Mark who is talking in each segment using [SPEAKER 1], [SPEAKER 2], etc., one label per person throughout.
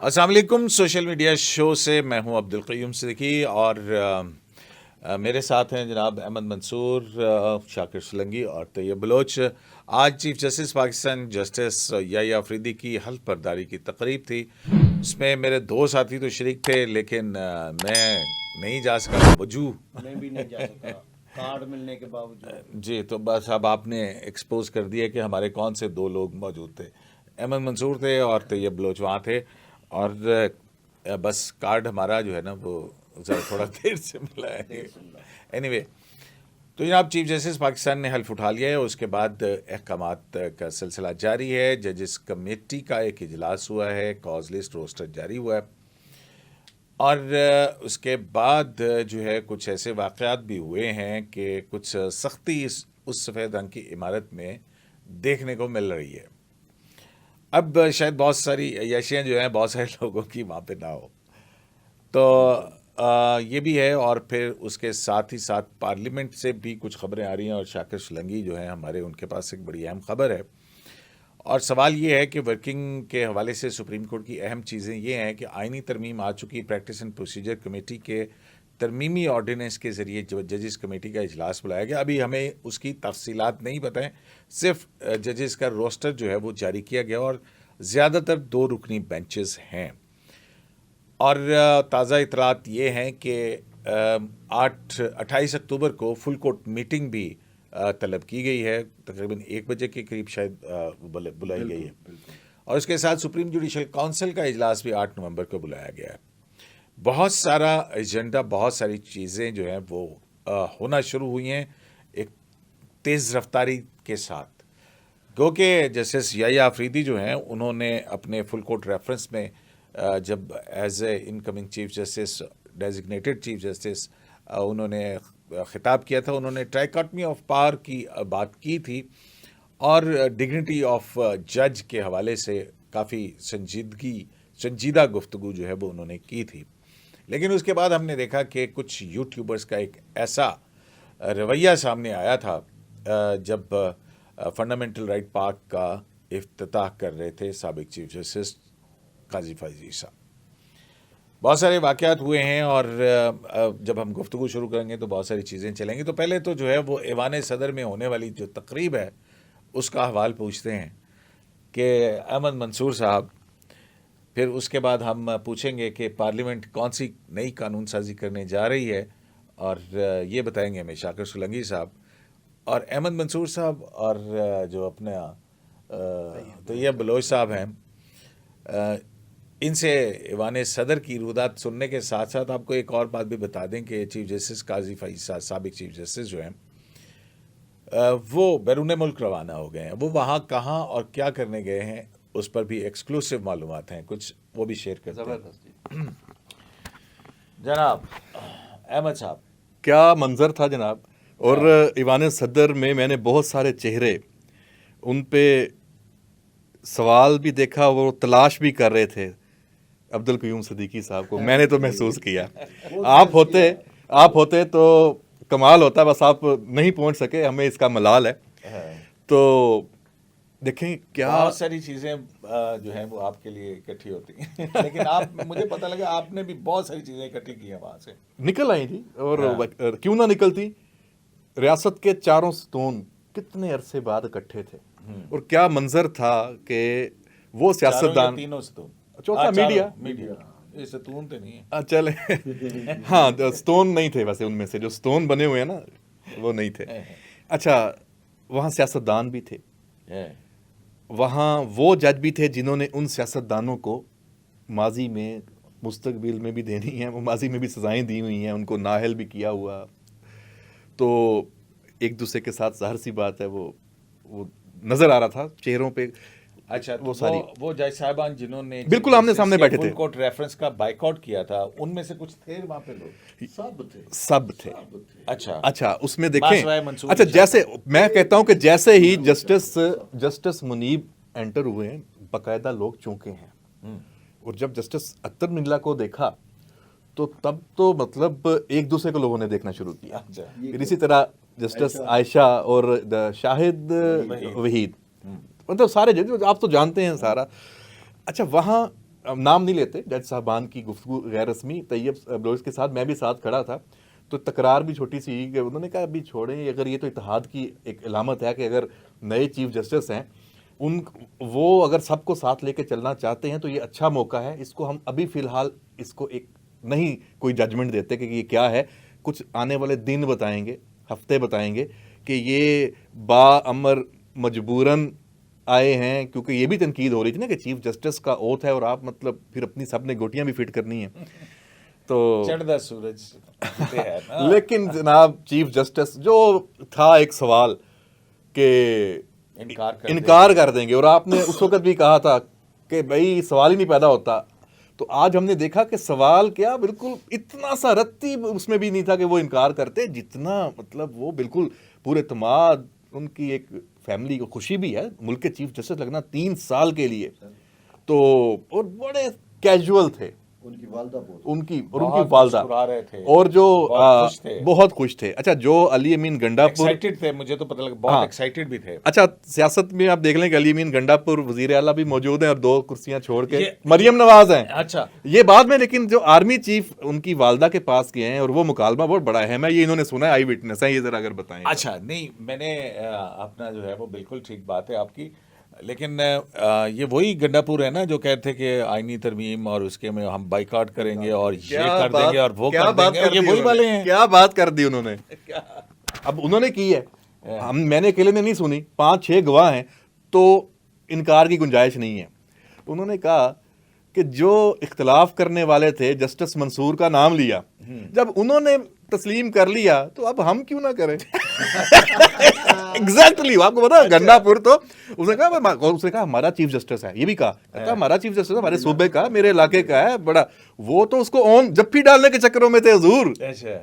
[SPEAKER 1] السلام علیکم. Social media show سے میں ہوں عبدالقیوم صدیقی اور میرے ساتھ ہیں جناب احمد منصور, شاکر سلنگی اور طیب بلوچ. آج چیف جسٹس پاکستان جسٹس یحییٰ آفریدی کی حلف برداری کی تقریب تھی. اس میں میرے دو ساتھی تو شریک تھے لیکن میں نہیں جا سکا
[SPEAKER 2] میں بھی نہیں جا سکا کارڈ ملنے کے باوجود.
[SPEAKER 1] جی, تو بس اب آپ نے ایکسپوز کر دیا کہ ہمارے کون سے دو لوگ موجود تھے. احمد منصور تھے اور طیب بلوچ وہاں تھے, اور بس کارڈ ہمارا جو ہے نا وہ ذرا تھوڑا دیر سے ملا ہے. اینی وے, تو جناب چیف جسٹس پاکستان نے حلف اٹھا لیا ہے. اس کے بعد احکامات کا سلسلہ جاری ہے. ججز کمیٹی کا ایک اجلاس ہوا ہے, کاز لسٹ روسٹر جاری ہوا ہے, اور اس کے بعد جو ہے کچھ ایسے واقعات بھی ہوئے ہیں کہ کچھ سختی اس سفید رنگ کی عمارت میں دیکھنے کو مل رہی ہے. اب شاید بہت ساری عیاشیاں جو ہیں بہت سارے لوگوں کی وہاں پہ نہ ہو, تو یہ بھی ہے. اور پھر اس کے ساتھ ہی ساتھ پارلیمنٹ سے بھی کچھ خبریں آ رہی ہیں, اور شاکر سلنگی جو ہیں ہمارے, ان کے پاس ایک بڑی اہم خبر ہے. اور سوال یہ ہے کہ ورکنگ کے حوالے سے سپریم کورٹ کی اہم چیزیں یہ ہیں کہ آئینی ترمیم آ چکی. پریکٹس اینڈ پروسیجر کمیٹی کے ترمیمی آرڈیننس کے ذریعے ججز کمیٹی کا اجلاس بلایا گیا. ابھی ہمیں اس کی تفصیلات نہیں بتائیں, صرف ججز کا روسٹر جو ہے وہ جاری کیا گیا, اور زیادہ تر 2 رکنی بینچز ہیں. اور تازہ اطلاعات یہ ہیں کہ 28 اکتوبر کو فل کورٹ میٹنگ بھی طلب کی گئی ہے, تقریباً 1 بجے کے قریب شاید بلائی گئی ہے. اور اس کے ساتھ سپریم جوڈیشل کونسل کا اجلاس بھی 8 نومبر کو بلایا گیا ہے. بہت سارا ایجنڈا, بہت ساری چیزیں جو ہیں وہ ہونا شروع ہوئی ہیں ایک تیز رفتاری کے ساتھ. گو کہ جسٹس یحییٰ آفریدی جو ہیں انہوں نے اپنے فل کورٹ ریفرنس میں جب as a incoming chief justice, designated chief justice, انہوں نے خطاب کیا تھا, انہوں نے ٹرائیکاٹمی آف پاور کی بات کی تھی, اور ڈگنیٹی آف جج کے حوالے سے کافی سنجیدہ گفتگو جو ہے وہ انہوں نے کی تھی. لیکن اس کے بعد ہم نے دیکھا کہ کچھ یوٹیوبرز کا ایک ایسا رویہ سامنے آیا تھا جب فنڈامنٹل رائٹ پارک کا افتتاح کر رہے تھے سابق چیف جسٹس قاضی فائزی صاحب. بہت سارے واقعات ہوئے ہیں, اور جب ہم گفتگو شروع کریں گے تو بہت ساری چیزیں چلیں گی. تو پہلے تو جو ہے وہ ایوان صدر میں ہونے والی جو تقریب ہے اس کا حوال پوچھتے ہیں کہ احمد منصور صاحب, پھر اس کے بعد ہم پوچھیں گے کہ پارلیمنٹ کون سی نئی قانون سازی کرنے جا رہی ہے, اور یہ بتائیں گے ہمیں شاکر سلنگی صاحب اور احمد منصور صاحب, اور جو اپنے طیب بلوچ صاحب ہیں. ان سے ایوان صدر کی روایات سننے کے ساتھ ساتھ آپ کو ایک اور بات بھی بتا دیں کہ چیف جسٹس قاضی فائز صاحب, سابق چیف جسٹس جو ہیں, وہ بیرون ملک روانہ ہو گئے ہیں. وہ وہاں کہاں اور کیا کرنے گئے ہیں اس پر بھی ایکسکلوسیو معلومات ہیں, کچھ وہ بھی شیئر کرتے ہیں. جناب احمد صاحب,
[SPEAKER 3] کیا منظر تھا جناب. اور ایوان صدر میں نے بہت سارے چہرے, ان پہ سوال بھی دیکھا, وہ تلاش بھی کر رہے تھے عبدالقیوم صدیقی صاحب کو. میں نے تو محسوس کیا آپ ہوتے تو کمال ہوتا, بس آپ نہیں پہنچ سکے, ہمیں اس کا ملال ہے. تو دیکھیں کیا
[SPEAKER 1] بہت ساری چیزیں جو ہیں وہ آپ کے لیے اکٹھی ہوتی ہیں, لیکن آپ, مجھے پتہ لگا آپ نے بھی بہت ساری چیزیں اکٹھی کی ہیں وہاں سے.
[SPEAKER 3] نکل آئی تھی, اور کیوں نہ نکلتی. ریاست کے چاروں ستون کتنے عرصے بعد اکٹھے تھے, اور کیا منظر تھا کہ وہ سیاستدان,
[SPEAKER 1] تینوں ستون,
[SPEAKER 3] چوتھا میڈیا,
[SPEAKER 1] ستون تو نہیں ہے,
[SPEAKER 3] چلے ہاں ستون نہیں تھے ویسے, ان میں سے جو ستون بنے ہوئے ہیں نا وہ نہیں تھے. اچھا, وہاں سیاستدان بھی تھے, وہاں وہ جج بھی تھے جنہوں نے ان سیاستدانوں کو ماضی میں, مستقبل میں بھی دینی ہیں, وہ ماضی میں بھی سزائیں دی ہوئی ہیں, ان کو نااہل بھی کیا ہوا. تو ایک دوسرے کے ساتھ ظاہر سی بات ہے وہ نظر آ رہا تھا چہروں پہ.
[SPEAKER 1] اچھا, وہ جج صاحبان جنہوں نے
[SPEAKER 3] بالکل آمنے سامنے بیٹھے تھے,
[SPEAKER 1] فل کورٹ ریفرنس کا بائیکاٹ کیا تھا, ان میں سے کچھ تھے وہاں پہ لوگ,
[SPEAKER 3] سب تھے. اچھا, اس میں دیکھیں, اچھا جیسے میں کہتا ہوں کہ جیسے ہی جسٹس منیب انٹر ہوئے ہیں, باقاعدہ لوگ چونکے ہیں, اور جب جسٹس اختر منگلا کو دیکھا تو تب تو مطلب ایک دوسرے کو لوگوں نے دیکھنا شروع کیا. پھر اسی طرح جسٹس عائشہ اور شاہد وحید, مطلب سارے جج آپ تو جانتے ہیں سارا. اچھا, وہاں نام نہیں لیتے جج صاحبان کی گفتگو غیر رسمی طیب بلوچ کے ساتھ، میں بھی ساتھ کھڑا تھا، تو تکرار بھی چھوٹی سی کہ انہوں نے کہا ابھی چھوڑیں، اگر یہ تو اتحاد کی ایک علامت ہے کہ اگر نئے چیف جسٹس ہیں وہ اگر سب کو ساتھ لے کے چلنا چاہتے ہیں تو یہ اچھا موقع ہے، اس کو ہم ابھی فی الحال اس کو ایک نہیں کوئی ججمنٹ دیتے کہ یہ کیا ہے، کچھ آنے والے دن بتائیں گے، ہفتے بتائیں گے کہ یہ با امر مجبوراً آئے ہیں، کیونکہ یہ بھی تنقید ہو رہی تھی نا کہ چیف جسٹس کا اوتھ ہے اور آپ مطلب پھر اپنی سب نے گوٹیاں بھی فٹ کرنی ہیں تو
[SPEAKER 1] چڑھدا سورج ہے نا۔
[SPEAKER 3] لیکن جناب چیف جسٹس جو تھا ایک سوال کہ انکار کر دیں گے، اور آپ نے اس وقت بھی کہا تھا کہ بھائی سوال ہی نہیں پیدا ہوتا، تو آج ہم نے دیکھا کہ سوال کیا بالکل اتنا سا رتی اس میں بھی نہیں تھا کہ وہ انکار کرتے، جتنا مطلب وہ بالکل پورے اعتماد، ان کی ایک فیملی کو خوشی بھی ہے ملک کے چیف جسٹس لگنا 3 سال کے لیے، تو اور بڑے کیجول تھے
[SPEAKER 2] ان کی والدہ بہت
[SPEAKER 3] ان کی والدہ، اور جو بہت خوش تھے۔ اچھا جو علی امین گنڈا پور
[SPEAKER 1] ایکسائٹڈ تھے، مجھے تو پتہ لگا بہت ایکسائٹڈ بھی تھے۔
[SPEAKER 3] اچھا سیاست میں آپ دیکھ لیں کہ علی امین گنڈا پور وزیر اعلیٰ بھی موجود ہیں اور 2 کرسیاں چھوڑ کے مریم نواز ہیں،
[SPEAKER 1] اچھا
[SPEAKER 3] یہ بعد میں، لیکن جو آرمی چیف ان کی والدہ کے پاس گئے ہیں اور وہ مکالمہ بہت بڑا اہم ہے، یہ انہوں نے سنا ہے، آئی وٹنس ہے، یہ ذرا اگر بتائیں۔
[SPEAKER 1] اچھا نہیں، میں نے اپنا جو ہے وہ بالکل ٹھیک بات ہے آپ کی، لیکن یہ وہی گنڈا پور ہے نا جو کہتے تھے کہ آئینی ترمیم اور اس کے میں ہم بائیکاٹ کریں گے اور یہ کر دیں گے اور وہ کر دیں گے، یہ وہی والے ہیں۔
[SPEAKER 3] کیا بات کر دی انہوں نے، اب انہوں نے کی ہے، میں نے اکیلے نے نہیں سنی، 5-6 گواہ ہیں، تو انکار کی گنجائش نہیں ہے۔ انہوں نے کہا کہ جو اختلاف کرنے والے تھے جسٹس منصور کا نام لیا، جب انہوں نے تسلیم کر لیا تو اب ہم کیوں نہ کریں۔ ایگزیکٹلی آپ کو پتا گنڈا پور تو اس نے کہا ہمارا چیف جسٹس ہے، یہ بھی کہا ہمارا چیف جسٹس ہمارے صوبے کا، میرے علاقے کا ہے بڑا، وہ تو اس کو اون جپی ڈالنے کے چکروں میں تھے حضور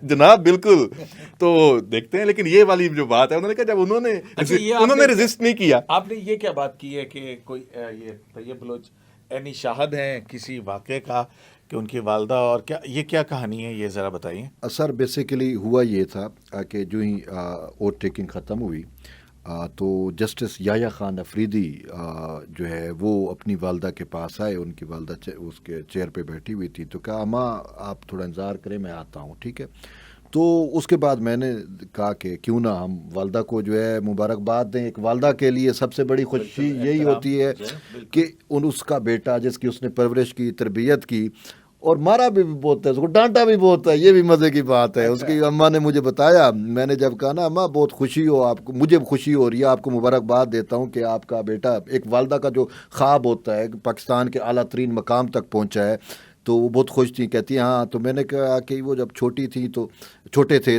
[SPEAKER 3] جناب، بالکل۔ تو دیکھتے ہیں، لیکن یہ والی جو بات ہے، انہوں نے کہا جب انہوں نے ریزسٹ نہیں کیا۔
[SPEAKER 1] آپ نے یہ کیا بات کی ہے کہ کوئی یہ طیب بلوچ یعنی شاہد ہیں کسی واقعے کا کہ ان کی والدہ، اور کیا یہ کیا کہانی ہے، یہ ذرا بتائیے۔
[SPEAKER 4] سر بیسیکلی ہوا یہ تھا کہ جو ہی اوتھ ٹیکنگ ختم ہوئی تو جسٹس یحییٰ خان افریدی جو ہے وہ اپنی والدہ کے پاس آئے، ان کی والدہ اس کے چیئر پہ بیٹھی ہوئی تھی، تو کہا اماں آپ تھوڑا انتظار کریں میں آتا ہوں، ٹھیک ہے۔ تو اس کے بعد میں نے کہا کہ کیوں نہ ہم والدہ کو جو ہے مبارکباد دیں، ایک والدہ کے لیے سب سے بڑی خوشی یہی ہوتی ہے کہ اس کا بیٹا جس کی اس نے پرورش کی، تربیت کی، اور مارا بھی بہت ہے، اس کو ڈانٹا بھی بہت ہے، یہ بھی مزے کی بات ہے۔ اس کی اماں نے مجھے بتایا، میں نے جب کہا نا اماں بہت خوشی ہو آپ کو، مجھے خوشی ہو رہی ہے، آپ کو مبارکباد دیتا ہوں کہ آپ کا بیٹا، ایک والدہ کا جو خواب ہوتا ہے پاکستان کے اعلیٰ ترین مقام تک پہنچا ہے، تو وہ بہت خوش تھیں، کہتی ہیں ہاں۔ تو میں نے کہا کہ وہ جب چھوٹے تھے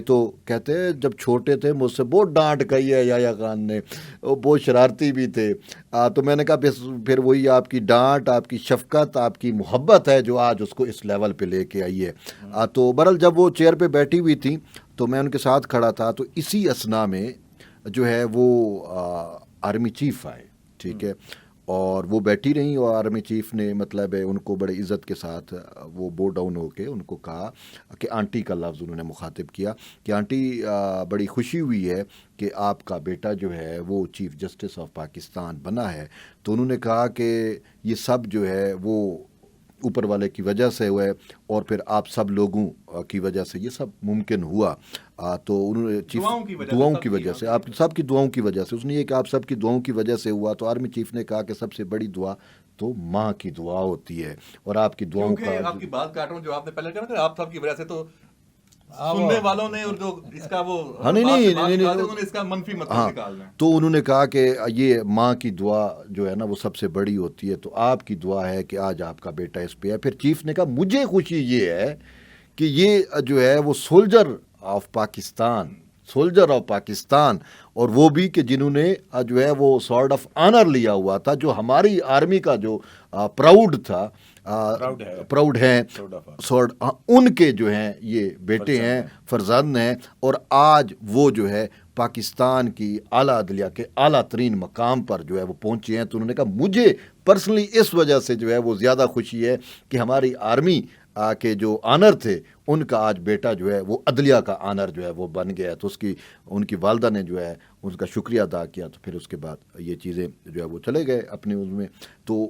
[SPEAKER 4] تو کہتے ہیں جب چھوٹے تھے مجھ سے بہت ڈانٹ کہی ہے یحییٰ خان نے، وہ بہت شرارتی بھی تھے۔ تو میں نے کہا پھر وہی آپ کی ڈانٹ، آپ کی شفقت، آپ کی محبت ہے جو آج اس کو اس لیول پہ لے کے آئی ہے۔ تو بہرحال جب وہ چیئر پہ بیٹھی ہوئی تھیں تو میں ان کے ساتھ کھڑا تھا، تو اسی اثنا میں جو ہے وہ آرمی چیف آئے، ٹھیک ہے، اور وہ بیٹھی رہیں، اور آرمی چیف نے مطلب ہے ان کو بڑے عزت کے ساتھ وہ بو ڈاؤن ہو کے ان کو کہا کہ آنٹی کا لفظ انہوں نے مخاطب کیا کہ آنٹی بڑی خوشی ہوئی ہے کہ آپ کا بیٹا جو ہے وہ چیف جسٹس آف پاکستان بنا ہے۔ تو انہوں نے کہا کہ یہ سب جو ہے وہ اوپر والے کی وجہ سے ہوئے، اور پھر آپ سب لوگوں کی وجہ سے یہ سب ممکن ہوا۔ تو انہوں نے چیف دعاؤں کی وجہ سے، آپ سب کی دعاؤں کی وجہ سے، اس نے یہ کہ آپ سب کی دعاؤں کی وجہ سے ہوا۔ تو آرمی چیف نے کہا کہ سب سے بڑی دعا تو ماں کی دعا ہوتی ہے، اور آپ کی دعاؤں کا،
[SPEAKER 3] آپ کی بات کاٹ رہا ہوں جو آپ نے پہلے کہا کہ آپ سب کی وجہ سے، تو سننے والوں نے اور جو اس کا وہ نہیں اس کا منفی مطلب نکالنا ہے،
[SPEAKER 4] تو انہوں نے کہا کہ یہ ماں کی دعا جو ہے نا وہ سب سے بڑی ہوتی ہے، تو آپ کی دعا ہے کہ آج آپ کا بیٹا اس پہ ہے۔ پھر چیف نے کہا مجھے خوشی یہ ہے کہ یہ جو ہے وہ سولجر آف پاکستان، اور وہ بھی کہ جنہوں نے جو ہے وہ سارڈ آف آنر لیا ہوا تھا، جو ہماری آرمی کا جو پراؤڈ تھا، پراؤڈ ہیں سارڈ، ان کے جو ہیں یہ بیٹے ہیں، فرزند ہیں، اور آج وہ جو ہے پاکستان کی اعلیٰ عدلیہ کے اعلیٰ ترین مقام پر جو ہے وہ پہنچے ہیں۔ تو انہوں نے کہا مجھے پرسنلی اس وجہ سے جو ہے وہ زیادہ خوشی ہے کہ ہماری آرمی کے جو آنر تھے ان کا آج بیٹا جو ہے وہ عدلیہ کا آنر جو ہے وہ بن گیا ہے۔ تو ان کی والدہ نے جو ہے اس کا شکریہ ادا کیا، تو پھر اس کے بعد یہ چیزیں جو ہے وہ چلے گئے اپنے اس میں۔ تو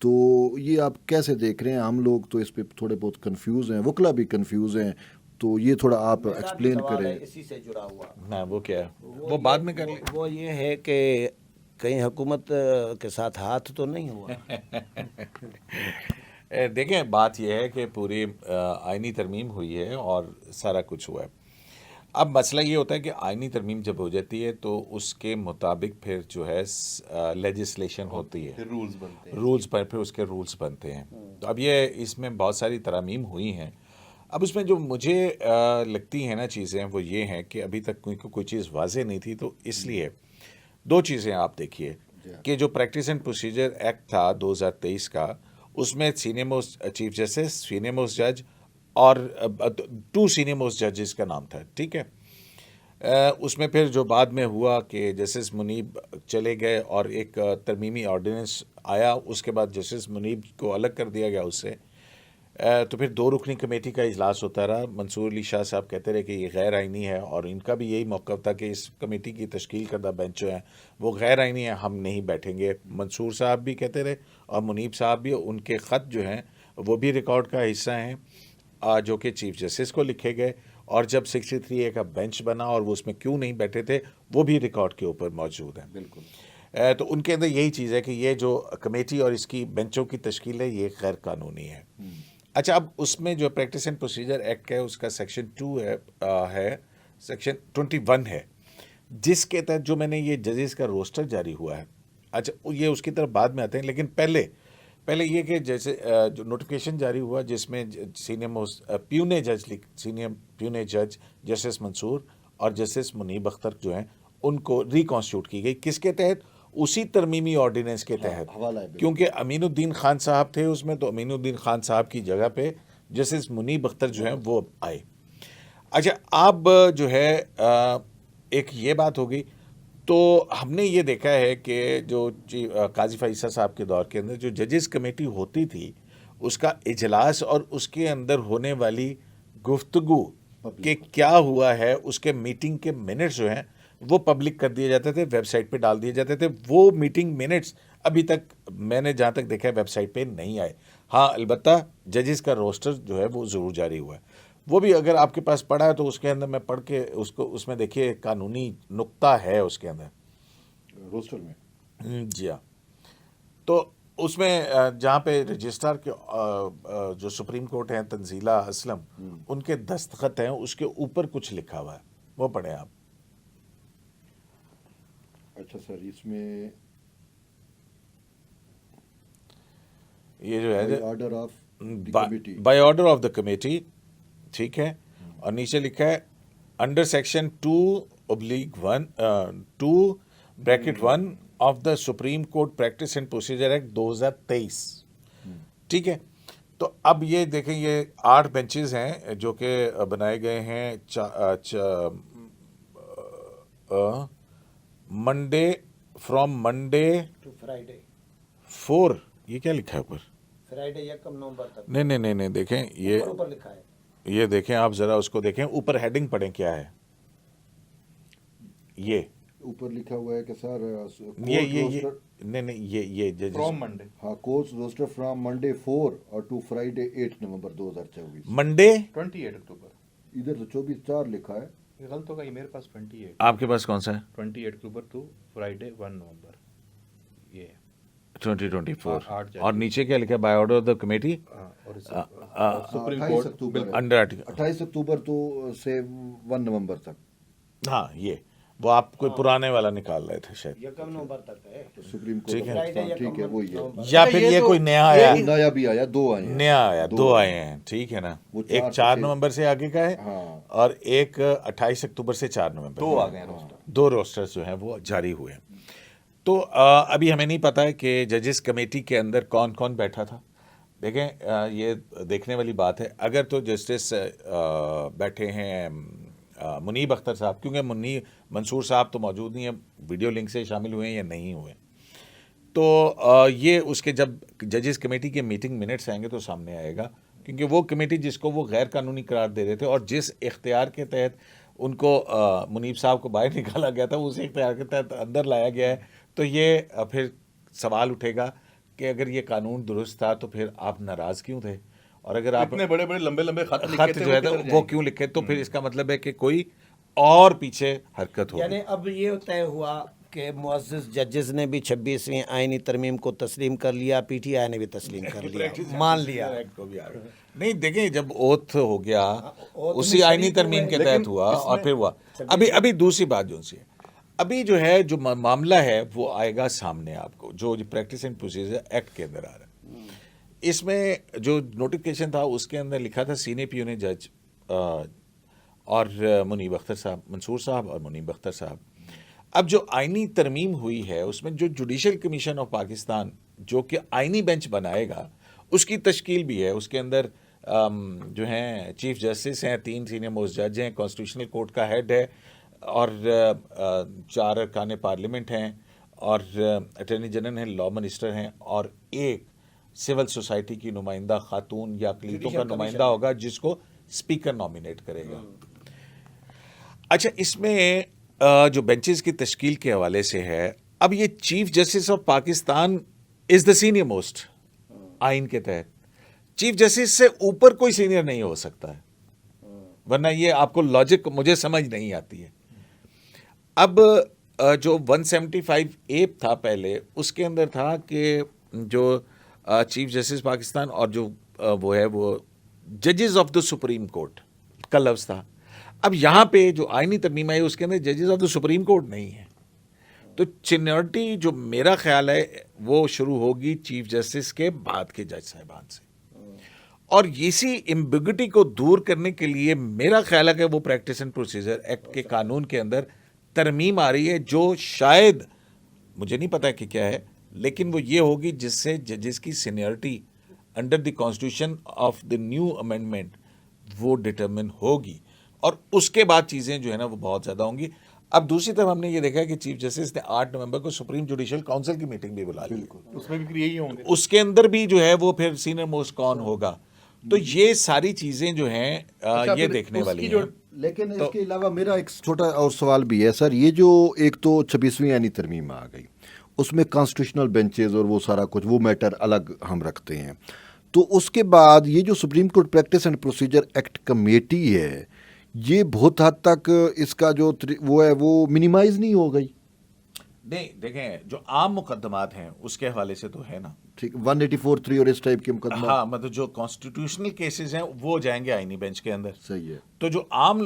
[SPEAKER 4] تو یہ آپ کیسے دیکھ رہے ہیں؟ ہم لوگ تو اس پہ تھوڑے بہت کنفیوز ہیں، وکلا بھی کنفیوز ہیں، تو یہ تھوڑا آپ ایکسپلین کریں۔
[SPEAKER 2] اسی سے جڑا ہوا
[SPEAKER 1] ہاں وہ کیا ہے وہ بعد میں کر لیں۔
[SPEAKER 2] وہ یہ ہے کہ کہیں حکومت کے ساتھ ہاتھ تو نہیں ہوا؟
[SPEAKER 1] دیکھیں بات یہ ہے کہ پوری آئینی ترمیم ہوئی ہے اور سارا کچھ ہوا ہے۔ اب مسئلہ یہ ہوتا ہے کہ آئینی ترمیم جب ہو جاتی ہے تو اس کے مطابق پھر جو ہے لیجسلیشن ہوتی ہے،
[SPEAKER 3] پھر رولز بنتے ہیں،
[SPEAKER 1] رولز پر پھر اس کے رولز بنتے ہیں۔ تو اب یہ اس میں بہت ساری ترامیم ہوئی ہیں۔ اب اس میں جو مجھے لگتی ہیں نا چیزیں وہ یہ ہیں کہ ابھی تک کوئی چیز واضح نہیں تھی، تو اس لیے دو چیزیں آپ دیکھیے کہ جو پریکٹس اینڈ پروسیجر ایکٹ تھا 2023 کا، اس میں senior most chief justice, senior most جج اور 2 سینئر موسٹ ججز کا نام تھا، ٹھیک ہے۔ اس میں پھر جو بعد میں ہوا کہ جسٹس منیب چلے گئے اور ایک ترمیمی آرڈیننس آیا، اس کے بعد جسٹس منیب کو الگ کر دیا گیا اس سے۔ تو پھر 2 رکنی کمیٹی کا اجلاس ہوتا رہا۔ منصور علی شاہ صاحب کہتے رہے کہ یہ غیر آئینی ہے، اور ان کا بھی یہی موقف تھا کہ اس کمیٹی کی تشکیل کردہ بینچ جو ہیں وہ غیر آئینی ہے، ہم نہیں بیٹھیں گے۔ منصور صاحب بھی کہتے رہے اور منیب صاحب بھی، ان کے خط جو ہیں وہ بھی ریکارڈ کا حصہ ہیں جو کہ چیف جسٹس کو لکھے گئے، اور جب 63A کا بینچ بنا اور وہ اس میں کیوں نہیں بیٹھے تھے وہ بھی ریکارڈ کے اوپر موجود ہیں۔
[SPEAKER 4] بالکل۔
[SPEAKER 1] تو ان کے اندر یہی چیز ہے کہ یہ جو کمیٹی اور اس کی بینچوں کی تشکیل ہے یہ غیر قانونی ہے۔ اچھا، اب اس میں جو پریکٹس اینڈ پروسیجر ایکٹ ہے اس کا سیکشن 2 ہے، سیکشن 21 ہے، جس کے تحت جو میں نے یہ ججز کا روسٹر جاری ہوا ہے۔ اچھا، یہ اس کی طرف بعد میں آتے ہیں، لیکن پہلے یہ کہ جیسے جو نوٹیفیکیشن جاری ہوا جس میں سینئر پیونے جج جسٹس منصور اور جسٹس منیب اختر جو ہیں ان کو ریکانسٹیٹیوٹ کی گئی، کس کے تحت؟ اسی ترمیمی آرڈیننس کے تحت،
[SPEAKER 4] حوالہ ہے،
[SPEAKER 1] کیونکہ امین الدین خان صاحب تھے اس میں، تو امین الدین خان صاحب کی جگہ پہ جسٹس منیب اختر جو ہیں وہ آئے۔ اچھا، اب جو ہے ایک یہ بات ہوگی، تو ہم نے یہ دیکھا ہے کہ جو قاضی فائصہ صاحب کے دور کے اندر جو ججز کمیٹی ہوتی تھی اس کا اجلاس اور اس کے اندر ہونے والی گفتگو کہ کیا ہوا ہے، اس کے میٹنگ کے منٹس جو ہیں وہ پبلک کر دیے جاتے تھے، ویب سائٹ پہ ڈال دیے جاتے تھے۔ وہ میٹنگ منٹس ابھی تک میں نے جہاں تک دیکھا ہے ویب سائٹ پہ نہیں آئے۔ ہاں، البتہ ججز کا روسٹر جو ہے وہ ضرور جاری ہوا ہے، وہ بھی اگر آپ کے پاس پڑھا ہے تو اس کے اندر میں پڑھ کے اس میں دیکھیے قانونی نقطہ ہے اس کے اندر
[SPEAKER 4] روسٹر میں۔
[SPEAKER 1] جی ہاں۔ تو اس میں جہاں پہ رجسٹرار کے جو سپریم کورٹ ہیں تنزیلہ اسلم، ان کے دستخط ہیں، اس کے اوپر کچھ لکھا ہوا ہے، وہ پڑھیں آپ۔
[SPEAKER 4] اچھا سر، اس میں
[SPEAKER 1] یہ جو ہے
[SPEAKER 4] order of
[SPEAKER 1] by order of the committee, ٹھیک ہے، اور نیچے لکھا ہے under section 2/1 of the supreme court practice and procedure act 2023، ٹھیک ہے۔ تو اب یہ دیکھیں، یہ 8 بینچز ہیں جو کہ بنائے گئے ہیں فرام منڈے
[SPEAKER 2] ٹو فرائیڈے،
[SPEAKER 1] 4، یہ کیا لکھا ہے اوپر؟
[SPEAKER 2] فرائیڈے 1 نومبر تک،
[SPEAKER 1] نہیں دیکھیں، یہ
[SPEAKER 2] اوپر لکھا ہے۔
[SPEAKER 1] یہ دیکھیں آپ ذرا اس کو دیکھیں، اوپر ہیڈنگ پڑھیں کیا ہے، یہ
[SPEAKER 4] اوپر لکھا ہوا ہے کہ سر
[SPEAKER 1] یہ ججز
[SPEAKER 3] فرام منڈے،
[SPEAKER 4] ہاں، کورس روسٹر فرام منڈے 4 اور ٹو فرائیڈے 8 نومبر 2024۔
[SPEAKER 1] منڈے
[SPEAKER 3] 28 اکتوبر،
[SPEAKER 4] ادھر تو 24/4 لکھا ہے۔
[SPEAKER 3] یہ غلط ہوگا، یہ میرے پاس 28،
[SPEAKER 1] آپ کے پاس کون سا ہے؟
[SPEAKER 3] 28 اکتوبر ٹو فرائیڈے 1 نومبر، یہ
[SPEAKER 1] 2024،
[SPEAKER 3] 8 جج،
[SPEAKER 1] اور نیچے کیا لکھا ہے؟ By order of the committee
[SPEAKER 3] اور
[SPEAKER 4] سپریم
[SPEAKER 3] 28
[SPEAKER 4] اکتوبر،
[SPEAKER 1] انڈر آرٹیکل
[SPEAKER 4] 28 اکتوبر تو سے 1 نومبر تک۔
[SPEAKER 1] ہاں، یہ وہ آپ کوئی پرانے والا نکال رہے تھے شاید،
[SPEAKER 2] 1 نومبر تک ہے۔
[SPEAKER 4] سپریم
[SPEAKER 1] ٹھیک
[SPEAKER 4] کورٹ
[SPEAKER 1] ہے۔
[SPEAKER 4] پاکستان، ٹھیک ہے، وہی ہے۔
[SPEAKER 1] یا پھر یہ کوئی نیا آیا،
[SPEAKER 4] نیا بھی آیا، 2 آئے ہیں،
[SPEAKER 1] نیا آیا، 2 آئے ہیں، ٹھیک ہے نا،
[SPEAKER 4] وہ
[SPEAKER 1] ایک 4 نومبر سے آگے کا ہے
[SPEAKER 4] ہاں،
[SPEAKER 1] اور ایک 28 اکتوبر سے 4 نومبر،
[SPEAKER 3] 2 آ گئے ہیں روسٹر۔
[SPEAKER 1] 2 روسٹرز جو ہیں وہ جاری ہوئے ہیں۔ تو ابھی ہمیں نہیں پتا ہے کہ ججز کمیٹی کے اندر کون کون بیٹھا تھا۔ دیکھیں، یہ دیکھنے والی بات ہے، اگر تو جسٹس بیٹھے ہیں منیب اختر صاحب، کیونکہ منصور صاحب تو موجود نہیں ہیں، ویڈیو لنک سے شامل ہوئے ہیں یا نہیں ہوئے، تو یہ اس کے جب ججز کمیٹی کے میٹنگ منٹس آئیں گے تو سامنے آئے گا، کیونکہ وہ کمیٹی جس کو وہ غیر قانونی قرار دے رہے تھے اور جس اختیار کے تحت ان کو منیب صاحب کو باہر نکالا گیا تھا، اس اختیار کے تحت اندر لایا گیا ہے، تو یہ پھر سوال اٹھے گا کہ اگر یہ قانون درست تھا تو پھر آپ ناراض کیوں تھے, اور اگر آپ
[SPEAKER 3] اتنے بڑے بڑے لمبے لمبے خط
[SPEAKER 1] خط جو ہے وہ کیوں لکھے, تو پھر اس کا مطلب ہے کہ کوئی اور پیچھے حرکت ہو.
[SPEAKER 2] یعنی اب یہ طے ہوا کہ معزز ججز نے بھی 26ویں آئینی ترمیم کو تسلیم کر لیا, پی ٹی آئی نے بھی تسلیم کر لیا, مان لیا.
[SPEAKER 1] نہیں دیکھیں, جب اوتھ ہو گیا اسی آئینی ترمیم کے تحت ہوا اور پھر ہوا. ابھی دوسری بات جو سی ہے, ابھی جو ہے جو معاملہ ہے وہ آئے گا سامنے آپ کو, جو پریکٹس اینڈ پروسیجر ایکٹ کے اندر آ رہا ہے. اس میں جو نوٹیفکیشن تھا اس کے اندر لکھا تھا سینئر پیونی جج اور منیب اختر صاحب, منصور صاحب اور منیب اختر صاحب. اب جو آئینی ترمیم ہوئی ہے اس میں جو جوڈیشل کمیشن آف پاکستان جو کہ آئینی بینچ بنائے گا اس کی تشکیل بھی ہے. اس کے اندر جو ہیں چیف جسٹس ہیں, 3 سینئر موسٹ جج ہیں, کانسٹیٹیوشنل کورٹ کا ہیڈ ہے, اور 4 ارکان پارلیمنٹ ہیں, اور اٹارنی جنرل ہیں, لا منسٹر ہیں, اور ایک سول سوسائٹی کی نمائندہ خاتون یا اقلیتوں کا نمائندہ ہوگا جس کو اسپیکر نامینیٹ کرے گا. اچھا, اس میں جو بینچز کی تشکیل کے حوالے سے ہے, اب یہ chief justice of Pakistan is the senior most آئین کے تحت. چیف جسٹس سے اوپر کوئی سینئر نہیں ہو سکتا ہے, ورنہ یہ آپ کو لاجک مجھے سمجھ نہیں آتی ہے. اب جو 175A تھا پہلے, اس کے اندر تھا کہ جو چیف جسٹس پاکستان اور جو وہ ہے وہ ججز آف دا سپریم کورٹ کا لفظ تھا. اب یہاں پہ جو آئینی ترمیم ہے اس کے اندر ججز آف دا سپریم کورٹ نہیں ہے, تو سینیورٹی جو میرا خیال ہے وہ شروع ہوگی چیف جسٹس کے بعد کے جج صاحبان سے. اور اسی ایمبیگوٹی کو دور کرنے کے لیے میرا خیال ہے کہ وہ پریکٹس اینڈ پروسیجر ایکٹ کے قانون کے اندر ترمیم آ رہی ہے, جو شاید مجھے نہیں پتا کہ کیا ہے, لیکن وہ یہ ہوگی جس سے ججز کی seniority under the constitution of the new amendment وہ ڈٹرمن ہوگی, اور اس کے بعد چیزیں جو ہے نا وہ بہت زیادہ ہوں گی. اب دوسری طرف ہم نے یہ دیکھا کہ چیف جسٹس نے 8 نومبر کو سپریم جوڈیشل کونسل کی میٹنگ بھی بلا لی,
[SPEAKER 3] اس میں بھی یہی ہوں گے,
[SPEAKER 1] اس کے اندر بھی جو ہے وہ پھر سینئر موسٹ کون ہوگا. تو یہ ساری چیزیں جو ہیں یہ دیکھنے والی ہیں.
[SPEAKER 4] لیکن اس کے علاوہ میرا ایک چھوٹا اور سوال بھی ہے سر, یہ جو ایک تو 26ویں آئینی ترمیم آ گئی, اس میں کانسٹیٹیوشنل بینچز اور وہ سارا کچھ وہ میٹر الگ ہم رکھتے ہیں, تو اس کے بعد یہ جو supreme court practice and procedure act committee ہے, یہ بہت حد تک اس کا جو وہ ہے وہ منیمائز نہیں ہو گئی.
[SPEAKER 1] نہیں دیکھیں, جو عام مقدمات ہیں اس کے حوالے سے تو ہے نا,
[SPEAKER 4] ٹھیک 184(3) اور اس ٹائپ کے مقدمات,
[SPEAKER 1] ہاں مطلب جو کانسٹیٹیوشنل کیسز ہیں وہ جائیں گے آئینی بینچ کے اندر.
[SPEAKER 4] صحیح ہے,
[SPEAKER 1] تو جو عام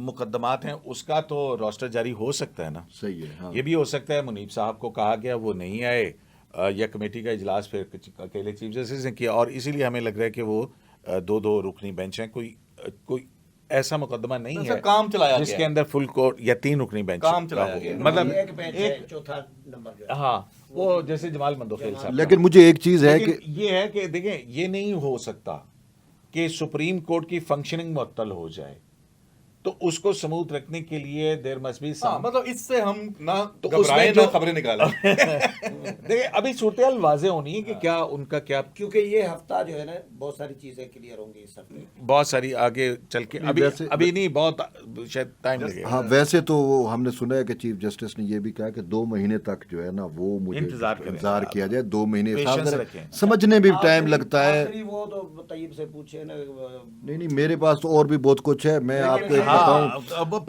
[SPEAKER 1] مقدمات ہیں اس کا تو روسٹر جاری ہو سکتا ہے نا.
[SPEAKER 4] صحیح ہے, ہاں
[SPEAKER 1] یہ بھی ہو سکتا ہے منیب صاحب کو کہا گیا وہ نہیں آئے, یا کمیٹی کا اجلاس پھر اکیلے چیف جسٹس نے کیا, اور اسی لیے ہمیں لگ رہا ہے کہ وہ 2 رکنی بینچ ہیں. کوئی ایسا مقدمہ نہیں ہے
[SPEAKER 3] کام چلایا
[SPEAKER 1] جس کے اندر فل کورٹ یا 3 رکنی بینچ
[SPEAKER 3] کام چلایا گیا,
[SPEAKER 1] مطلب
[SPEAKER 2] ایک بینچ ہے, چوتھا نمبر
[SPEAKER 1] ہاں وہ جیسے جمال مندوخیل صاحب.
[SPEAKER 4] لیکن مجھے ایک چیز ہے کہ
[SPEAKER 1] یہ ہے کہ دیکھیں, یہ نہیں ہو سکتا کہ سپریم کورٹ کی فنکشننگ معطل ہو جائے, تو اس کو سموتھ رکھنے کے لیے دیر مسٹ بی سم,
[SPEAKER 3] مطلب اس سے ہم نہ
[SPEAKER 1] تو اس میں
[SPEAKER 3] گھبرائیں
[SPEAKER 1] جو
[SPEAKER 3] نہ خبریں نکالیں.
[SPEAKER 1] دیکھیں ابھی صورتحال واضح ہونی ہے کہ کیا ان کا کیا,
[SPEAKER 2] کیونکہ یہ ہفتہ جو ہے نا بہت ساری چیزیں کلیئر ہوں گی اس ہفتے,
[SPEAKER 1] بہت ساری آگے چل کے ابھی نہیں, بہت شاید ٹائم لگے گا.
[SPEAKER 4] ہاں ویسے تو ہم نے سنا ہے کہ چیف جسٹس نے یہ بھی کہا کہ 2 مہینے تک جو ہے نا وہ مجھے انتظار کیا جائے, 2 مہینے سمجھنے میں بھی ٹائم لگتا ہے.
[SPEAKER 2] وہ تو طیب سے پوچھے نا.
[SPEAKER 4] نہیں میرے پاس تو اور بھی بہت کچھ ہے, میں آپ کو بتاؤں.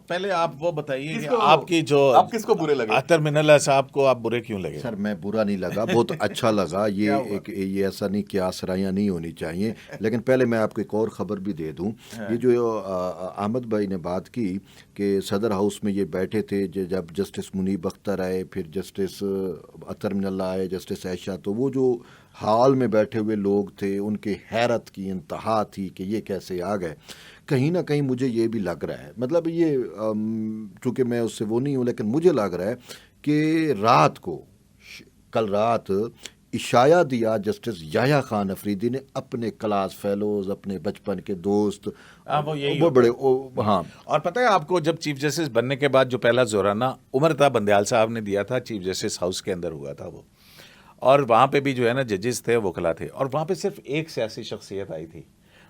[SPEAKER 1] پہلے آپ وہ بتائیے کہ آپ کی جو
[SPEAKER 3] آپ کس کو برے لگے,
[SPEAKER 1] اطہر من اللہ صاحب کو آپ برے کیوں لگے؟
[SPEAKER 4] سر میں برا نہیں لگا, بہت اچھا لگا. یہ ایسا نہیں کہ آسرائیاں نہیں ہونی چاہیے, لیکن پہلے میں آپ کو ایک اور خبر بھی دے دوں. یہ جو احمد بھائی نے بات کی کہ صدر ہاؤس میں یہ بیٹھے تھے جب جسٹس منیب اختر آئے, پھر جسٹس اطہر من اللہ آئے, جسٹس عائشہ, تو وہ جو ہال میں بیٹھے ہوئے لوگ تھے ان کے حیرت کی انتہا تھی کہ یہ کیسے آ گئے. کہیں نہ کہیں مجھے یہ بھی لگ رہا ہے, مطلب یہ چونکہ میں اس سے وہ نہیں ہوں, لیکن مجھے لگ رہا ہے کہ رات کو کل رات اشاعہ دیا جسٹس یحییٰ خان افریدی نے اپنے کلاس فیلوز, اپنے بچپن کے دوست, وہ بڑے ہاں.
[SPEAKER 1] اور پتہ ہے آپ کو جب چیف جسٹس بننے کے بعد جو پہلا زورانہ عمر تھا بندیال صاحب نے دیا تھا, چیف جسٹس ہاؤس کے اندر ہوا تھا وہ, اور وہاں پہ بھی جو ہے نا ججز تھے, وکلا تھے, اور وہاں پہ صرف ایک سیاسی شخصیت آئی تھی,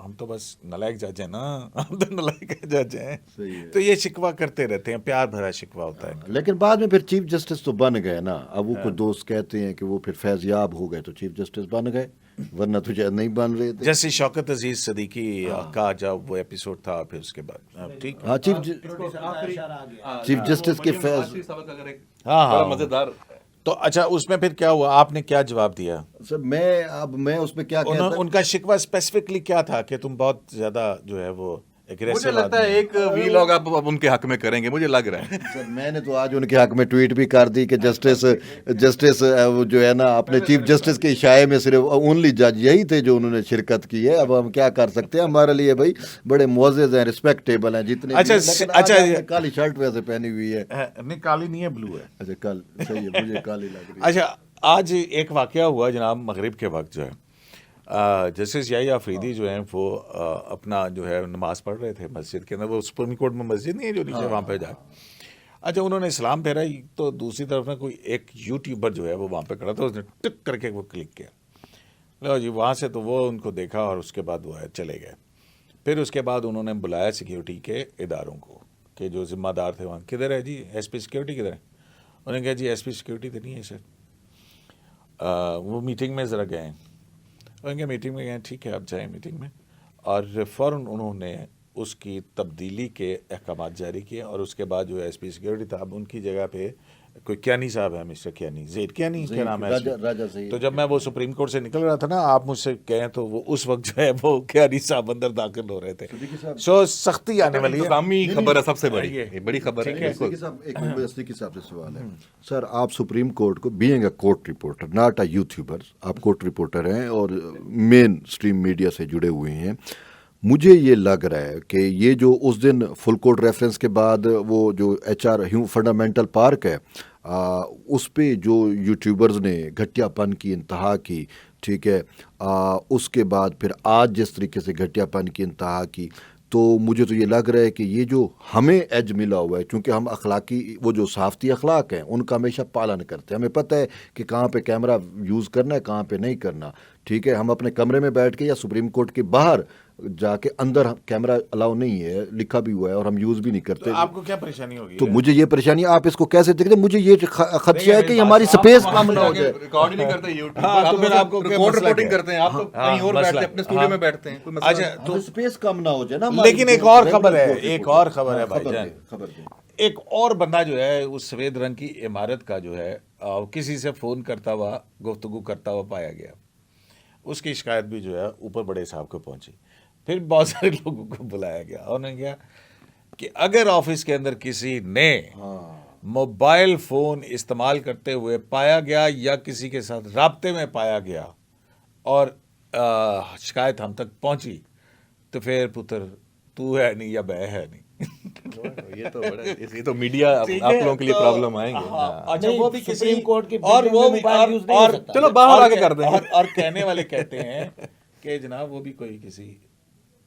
[SPEAKER 1] ہم تو بس نلائق جج ہیں نا, ہم تو نلائق جج ہیں.
[SPEAKER 4] صحیح ہے.
[SPEAKER 1] تو یہ شکوہ کرتے رہتے ہیں, پیار بھرا شکوہ ہوتا ہے.
[SPEAKER 4] لیکن بعد میں پھر چیف جسٹس تو بن گئے نا. اب وہ کچھ دوست کہتے ہیں کہ وہ پھر فیض یاب ہو گئے تو چیف جسٹس بن گئے, ورنہ تو شاید نہیں بن رہے تھے.
[SPEAKER 1] جیسے شوکت عزیز صدیقی کا جب وہ ایپیسوڈ تھا, پھر اس کے بعد ٹھیک.
[SPEAKER 4] ہاں چیف جسٹس کے فیض.
[SPEAKER 1] ہاں
[SPEAKER 3] مزیدار.
[SPEAKER 1] تو اچھا اس میں پھر کیا ہوا, آپ نے کیا جواب دیا؟
[SPEAKER 4] سر میں اس میں کیا کہتا
[SPEAKER 1] ان کا شکوہ اسپیسیفکلی کیا تھا کہ تم بہت زیادہ جو ہے وہ
[SPEAKER 3] مجھے
[SPEAKER 1] aggressive
[SPEAKER 3] لگتا ہے
[SPEAKER 1] آدمی
[SPEAKER 3] ایک ویلاگ آپ اب ان کے حق میں کریں گے, مجھے لگ رہا ہے.
[SPEAKER 4] سر میں نے تو آج ان کے حق میں ٹویٹ بھی کر دی کہ جسٹس جو ہے نا اپنے چیف جسٹس کے اشائے میں صرف اونلی جج یہی تھے جو انہوں نے شرکت کی ہے. اب ہم کیا کر سکتے ہیں, ہمارے لیے بھائی بڑے معزز ہیں, رسپیکٹیبل ہیں جتنے.
[SPEAKER 1] اچھا
[SPEAKER 4] کالی شرٹ ویسے پہنی ہوئی ہے.
[SPEAKER 1] نہیں کالی نہیں ہے, بلو ہے.
[SPEAKER 4] اچھا کل صحیح ہے, مجھے کالی لگ رہی ہے.
[SPEAKER 1] اچھا آج ایک واقعہ ہوا جناب, مغرب کے وقت جو ہے جسٹس یحییٰ آفریدی جو ہیں وہ اپنا جو ہے نماز پڑھ رہے تھے مسجد کے اندر. وہ سپریم کورٹ میں مسجد نہیں ہے جو نیچے, وہاں پہ جا. اچھا انہوں نے سلام پھیرا, تو دوسری طرف نا کوئی ایک یوٹیوبر جو ہے وہ وہاں پہ کھڑا تھا, اس نے ٹک کر کے وہ کلک کیا. لو جی وہاں سے تو وہ ان کو دیکھا اور اس کے بعد وہ چلے گئے. پھر اس کے بعد انہوں نے بلایا سیکیورٹی کے اداروں کو کہ جو ذمہ دار تھے وہاں, کدھر ہے جی ایس پی سیکیورٹی کدھر ہے؟ انہوں نے کہا جی ایس پی سیکیورٹی تو نہیں ہے سر, وہ میٹنگ میں ذرا گئے ہیں. ان کے میٹنگ میں گئے, ٹھیک ہے آپ جائیں میٹنگ میں. اور فوراً انہوں نے اس کی تبدیلی کے احکامات جاری کیے, اور اس کے بعد جو ایس پی سیکیورٹی تھا اب ان کی جگہ پہ کوئی کیانی صاحب ہے, مسٹر کیانی, زید کیانی کیا نام ہے. تو جب میں وہ سپریم کورٹ سے نکل رہا تھا نا, آپ مجھ سے کہیں تو وہ اس وقت جو ہے وہ کیانی صاحب اندر داخل ہو رہے تھے. سو سختی آنے والی ہے.
[SPEAKER 3] انتظامی خبر ہے سب سے بڑی, یہ بڑی خبر ہے.
[SPEAKER 4] ایک صاحب سے سوال ہے سر, آپ سپریم کورٹ کو being a court reporter not a YouTuber, آپ کورٹ رپورٹر ہیں اور مین اسٹریم میڈیا سے جڑے ہوئے ہیں, مجھے یہ لگ رہا ہے کہ یہ جو اس دن فل کورٹ ریفرنس کے بعد وہ جو ایچ آر فنڈامنٹل پارک ہے اس پہ جو یوٹیوبرز نے گھٹیا پن کی انتہا کی, ٹھیک ہے, اس کے بعد پھر آج جس طریقے سے گھٹیا پن کی انتہا کی, تو مجھے تو یہ لگ رہا ہے کہ یہ جو ہمیں ایج ملا ہوا ہے, چونکہ ہم اخلاقی وہ جو صحافتی اخلاق ہیں ان کا ہمیشہ پالن کرتے ہیں, ہمیں پتہ ہے کہ کہاں پہ کیمرہ یوز کرنا ہے کہاں پہ نہیں کرنا, ٹھیک ہے. ہم اپنے کمرے میں بیٹھ کے یا سپریم کورٹ کے باہر جا کے, اندر کیمرہ الاؤ نہیں ہے, لکھا بھی ہوا ہے اور ہم یوز بھی نہیں کرتے.
[SPEAKER 1] آپ کو کیا پریشانی ہوگی؟
[SPEAKER 4] تو مجھے یہ پریشانی, آپ اس کو کیسے دیکھتے ہیں؟ مجھے یہ خدشہ ہے کہ ہماری سپیس کم نہ ہو جائے.
[SPEAKER 3] ریکارڈ ہی نہیں کرتے یوٹیوب
[SPEAKER 1] ہاں, تو پھر آپ کو
[SPEAKER 3] ریکارڈ رپورٹنگ کرتے ہیں, آپ تو کہیں اور بیٹھتے ہیں, اپنے اسٹوڈیو میں بیٹھتے ہیں.
[SPEAKER 1] اچھا
[SPEAKER 4] تو سپیس کم نہ ہو جائے نا.
[SPEAKER 1] لیکن ایک اور خبر ہے, ایک اور خبر ہے بھائی جان. ایک اور بندہ جو ہے اس سفید رنگ کی عمارت کا جو ہے کسی سے فون کرتا ہوا گفتگو کرتا ہوا پایا گیا. اس کی شکایت بھی جو ہے اوپر بڑے صاحب کو پہنچی. پھر بہت سارے لوگوں کو بلایا گیا, انہوں نے کہا کہ اگر آفس کے اندر کسی نے موبائل فون استعمال کرتے ہوئے پایا گیا یا کسی کے ساتھ رابطے میں پایا گیا اور شکایت ہم تک پہنچی, تو پھر پتر تو ہے نہیں یا بہ ہے نہیں.
[SPEAKER 3] یہ تو میڈیا آپ لوگوں کے لیے پرابلم آئیں گے.
[SPEAKER 1] اچھا وہ بھی
[SPEAKER 2] سپریم کورٹ کی
[SPEAKER 1] اور وہ بھی اور
[SPEAKER 3] چلو باہر آگے کر دیں.
[SPEAKER 1] اور کہنے والے کہتے ہیں کہ جناب وہ بھی کوئی کسی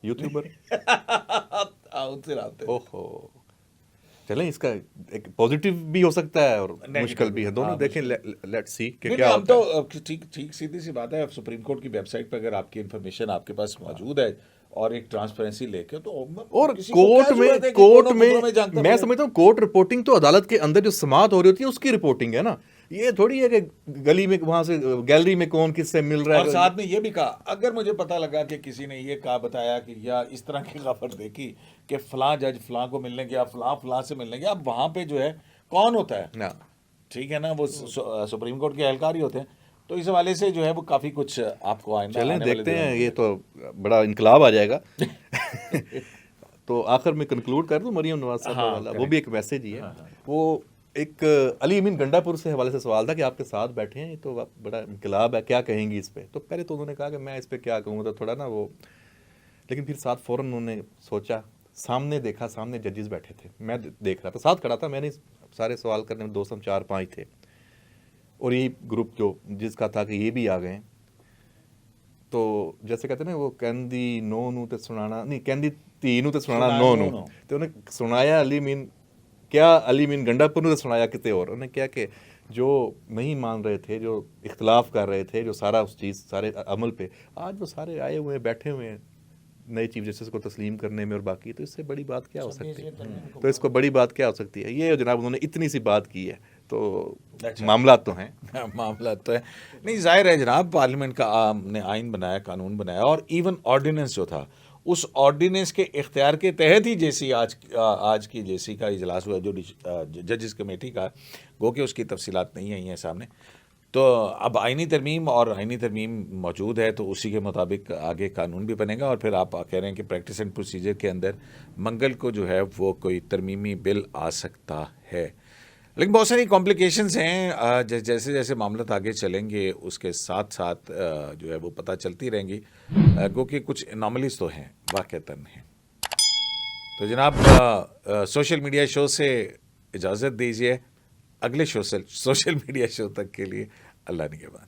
[SPEAKER 3] یوٹیوبر
[SPEAKER 1] ان سے رابطے.
[SPEAKER 3] اوہو, چلیں اس کا ایک پازیٹیو بھی ہو سکتا ہے اور مشکل بھی ہے, دونوں دیکھیں, لیٹس سی کہ کیا
[SPEAKER 1] ہوتا ہے. ہم تو ٹھیک سیدھی سی بات ہے, سپریم کورٹ کی ویب سائٹ پہ اگر آپ کی انفارمیشن آپ کے پاس موجود ہے اور ایک ٹرانسپیرنسی لے کے, تو
[SPEAKER 3] اور کورٹ میں میں سمجھتا ہوں کورٹ رپورٹنگ تو عدالت کے اندر جو سماعت ہو رہی ہوتی ہے اس کی رپورٹنگ ہے نا. یہ تھوڑی ہے کہ گلی میں وہاں سے گیلری میں کون کس سے مل رہا ہے.
[SPEAKER 1] اور ساتھ میں یہ بھی کہا, اگر مجھے پتا لگا کہ کسی نے یہ کہا بتایا کہ یا اس طرح کی خبر دیکھی کہ فلاں جج فلاں کو ملنے گیا, فلاں سے ملنے گیا, اب وہاں پہ جو ہے کون ہوتا ہے, ٹھیک ہے نا, وہ سپریم کورٹ کے اہلکار ہی ہوتے ہیں. تو اس حوالے سے جو ہے وہ کافی کچھ آپ کو آئندہ
[SPEAKER 3] چلیں دیکھتے ہیں, یہ تو بڑا انقلاب آ جائے گا. تو آخر میں کنکلوڈ کر دوں مریم نواز صاحب والا, وہ بھی ایک میسج ہی ہے. وہ ایک علی امین گنڈا پور سے حوالے سے سوال تھا کہ آپ کے ساتھ بیٹھے ہیں, یہ تو بڑا انقلاب ہے, کیا کہیں گی اس پہ؟ تو پہلے تو انہوں نے کہا کہ میں اس پہ کیا کہوں, تو تھوڑا نا وہ, لیکن پھر ساتھ فوراً انہوں نے سوچا, سامنے دیکھا, سامنے ججز بیٹھے تھے, میں دیکھ رہا تھا, ساتھ کھڑا تھا, میں نے سارے سوال کرنے میں 2 4 5 تھے, اور یہی گروپ جو جس کا تھا کہ یہ بھی آ گئے. تو جیسے کہتے ہیں نا وہ کہندی نو نو تے سنانا نہیں, کہندی تی نو تے سنانا نو نو, تو انہیں سنایا علی امین, کیا علی امین گنڈا پور نے سنایا کتے اور. انہوں نے کیا کہ جو نہیں مان رہے تھے, جو اختلاف کر رہے تھے, جو سارا اس چیز سارے عمل پہ, آج وہ سارے آئے ہوئے ہیں, بیٹھے ہوئے ہیں, نئے چیف جسٹس کو تسلیم کرنے میں اور باقی، تو اس سے بڑی بات کیا ہو سکتی ہے؟ تو اس کو بڑی بات کیا ہو سکتی ہے؟ یہ جناب انہوں نے اتنی سی بات کی ہے، تو معاملات تو ہیں،
[SPEAKER 1] معاملات تو ہے نہیں، ظاہر ہے جناب پارلیمنٹ کا نے آئین بنایا، قانون بنایا، اور ایون آرڈیننس جو تھا اس آرڈیننس کے اختیار کے تحت ہی جیسی آج کی جیسی کا اجلاس ہوا جو ججز کمیٹی کا، گو کہ اس کی تفصیلات نہیں آئی ہیں سامنے. تو اب آئینی ترمیم موجود ہے، تو اسی کے مطابق آگے قانون بھی بنے گا، اور پھر آپ کہہ رہے ہیں کہ پریکٹس اینڈ پروسیجر کے اندر منگل کو جو ہے وہ کوئی ترمیمی بل آ سکتا ہے. لیکن بہت ساری کمپلیکیشنز ہیں، جیسے جیسے معاملات آگے چلیں گے اس کے ساتھ ساتھ جو ہے وہ پتہ چلتی رہیں گی، گو کہ کچھ اناملیز تو ہیں، واقعتاً ہیں. تو جناب سوشل میڈیا شو سے اجازت دیجیے، اگلے شو سے سوشل میڈیا شو تک کے لیے اللہ نگہبان.